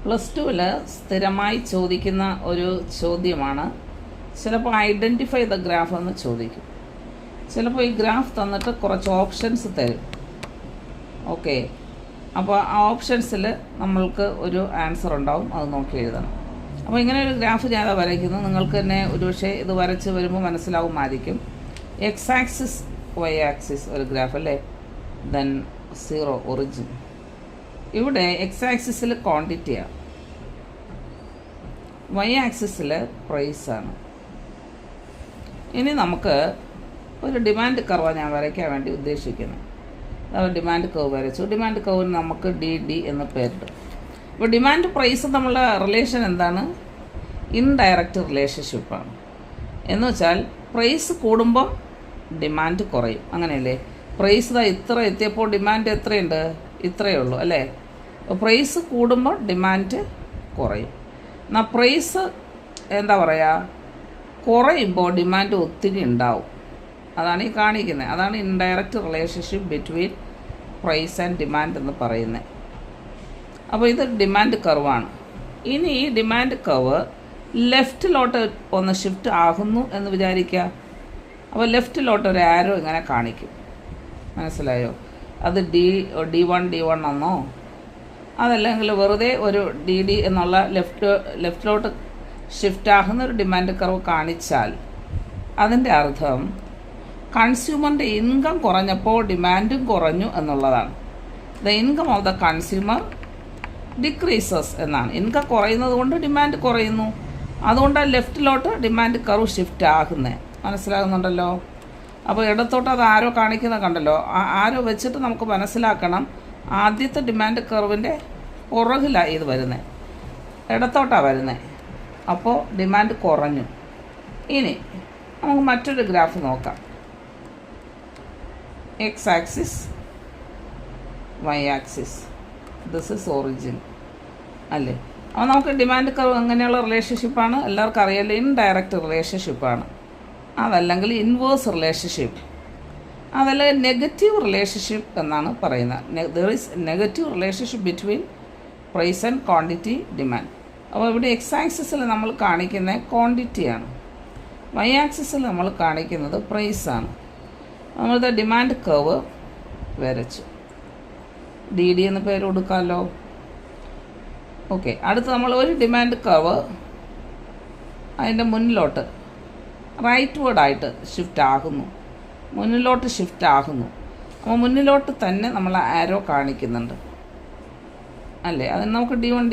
Plus ടുവിൽ സ്ഥിരമായി ചോദിക്കുന്ന ഒരു ചോദ്യമാണ്. ചിലപ്പോൾ ഐഡൻറ്റിഫൈ ദ ഗ്രാഫ് എന്ന് ചോദിക്കും. ചിലപ്പോൾ ഈ ഗ്രാഫ് തന്നിട്ട് കുറച്ച് ഓപ്ഷൻസ് തരും. ഓക്കെ, അപ്പോൾ ആ ഓപ്ഷൻസിൽ നമ്മൾക്ക് ഒരു ആൻസർ ഉണ്ടാവും, അത് നോക്കി എഴുതണം. അപ്പോൾ ഇങ്ങനെ ഒരു ഗ്രാഫ് ഞാൻ വരയ്ക്കുന്നു. നിങ്ങൾക്ക് തന്നെ ഒരുപക്ഷെ ഇത് വരച്ച് വരുമ്പോൾ മനസ്സിലാവുമായിരിക്കും. എക്സ് ആക്സിസ്, വൈ ആക്സിസ് ഒരു ഗ്രാഫ് അല്ലേ, ദെൻ 0 ഒറിജിൻ. ഇവിടെ എക്സ് ആക്സിസിൽ ക്വാണ്ടിറ്റിയാണ്, വൈ ആക്സിസിൽ പ്രൈസാണ്. ഇനി നമുക്ക് ഒരു ഡിമാൻഡ് കർവാണ് ഞാൻ വരയ്ക്കാൻ വേണ്ടി ഉദ്ദേശിക്കുന്നത്. ഡിമാൻഡ് കർവ് വരച്ചു. ഡിമാൻഡ് കർവിന് നമുക്ക് ഡി എന്ന് പേരിട്ടു. ഇപ്പോൾ ഡിമാൻഡ് പ്രൈസ് തമ്മിലുള്ള റിലേഷൻ എന്താണ്? ഇൻഡയറക്റ്റ് റിലേഷൻഷിപ്പാണ്. എന്ന് വെച്ചാൽ പ്രൈസ് കൂടുമ്പോൾ ഡിമാൻഡ് കുറയും, അങ്ങനെയല്ലേ? പ്രൈസ് ഇത്ര എത്തിയപ്പോൾ ഡിമാൻഡ് എത്രയുണ്ട്? ഇത്രയേ ഉള്ളൂ അല്ലേ? അപ്പോൾ പ്രൈസ് കൂടുമ്പോൾ ഡിമാൻഡ് കുറയും. എന്നാൽ പ്രൈസ് എന്താ പറയുക, കുറയുമ്പോൾ ഡിമാൻഡ് ഒത്തിരി ഉണ്ടാവും. അതാണ് ഈ കാണിക്കുന്നത്. അതാണ് indirect relationship between price and demand എന്ന് പറയുന്നത്. അപ്പോൾ ഇത് ഡിമാൻഡ് കർവാണ്. ഇനി ഈ ഡിമാൻഡ് കർവ് ലെഫ്റ്റിലോട്ട് ഒന്ന് ഷിഫ്റ്റ് ആകുന്നു എന്ന് വിചാരിക്കുക. അപ്പോൾ ലെഫ്റ്റിലോട്ട് ഒരു ആരോ ഇങ്ങനെ കാണിക്കും, മനസ്സിലായോ? അത് D1 എന്നോ അതല്ലെങ്കിൽ വെറുതെ ഒരു DD എന്നുള്ള ലെഫ്റ്റിലോട്ട് ഷിഫ്റ്റ് ആകുന്ന ഒരു ഡിമാൻഡ് കർവ് കാണിച്ചാൽ അതിൻ്റെ അർത്ഥം കൺസ്യൂമറിൻ്റെ ഇൻകം കുറഞ്ഞപ്പോൾ ഡിമാൻഡും കുറഞ്ഞു എന്നുള്ളതാണ്. The income of the consumer decreases എന്നാണ്. ഇൻകം കുറയുന്നത് കൊണ്ട് ഡിമാൻഡ് കുറയുന്നു. അതുകൊണ്ടാണ് ലെഫ്റ്റിലോട്ട് ഡിമാൻഡ് കർവ് ഷിഫ്റ്റ് ആകുന്നത്. മനസ്സിലാകുന്നുണ്ടല്ലോ? അപ്പോൾ ഇടത്തോട്ട് അത് ആരോ കാണിക്കുന്നത് കണ്ടല്ലോ. ആ ആരോ വെച്ചിട്ട് നമുക്ക് മനസ്സിലാക്കണം ആദ്യത്തെ ഡിമാൻഡ് കർവിൻ്റെ പുറകിലാണ് ഇത് വരുന്നത്, ഇടത്തോട്ടാണ് വരുന്നത്. അപ്പോൾ ഡിമാൻഡ് കുറഞ്ഞു. ഇനി നമുക്ക് മറ്റൊരു ഗ്രാഫ് നോക്കാം. X axis, Y axis, this is origin അല്ലേ? അപ്പോൾ നമുക്ക് ഡിമാൻഡ് കർവ് എങ്ങനെയുള്ള റിലേഷൻഷിപ്പാണ് എല്ലാവർക്കും അറിയാമല്ലോ. ഇൻഡയറക്റ്റ് റിലേഷൻഷിപ്പാണ്. അതല്ലെങ്കിൽ ഇൻവേഴ്സ് റിലേഷൻഷിപ്പ്, അതല്ലെങ്കിൽ നെഗറ്റീവ് റിലേഷൻഷിപ്പ് എന്നാണ് പറയുന്നത്. There is negative relationship between price and quantity demand. അപ്പോൾ ഇവിടെ എക്സ് ആക്സിസിൽ നമ്മൾ കാണിക്കുന്നത് ക്വാണ്ടിറ്റിയാണ്, വൈ ആക്സിസിൽ നമ്മൾ കാണിക്കുന്നത് പ്രൈസാണ്. നമ്മളിത് ഡിമാൻഡ് കർവ് വരച്ചു. DD എന്ന് പേര് കൊടുക്കാമല്ലോ. ഓക്കെ, അടുത്ത് നമ്മൾ ഒരു ഡിമാൻഡ് കർവ് അതിൻ്റെ മുന്നിലോട്ട് റൈറ്റ് വേർഡായിട്ട് ഷിഫ്റ്റ് ആകുന്നു, മുന്നിലോട്ട് ഷിഫ്റ്റ് ആകുന്നു. അപ്പോൾ മുന്നിലോട്ട് തന്നെ നമ്മൾ ആരോ കാണിക്കുന്നുണ്ട് അല്ലേ? അത് നമുക്ക് D1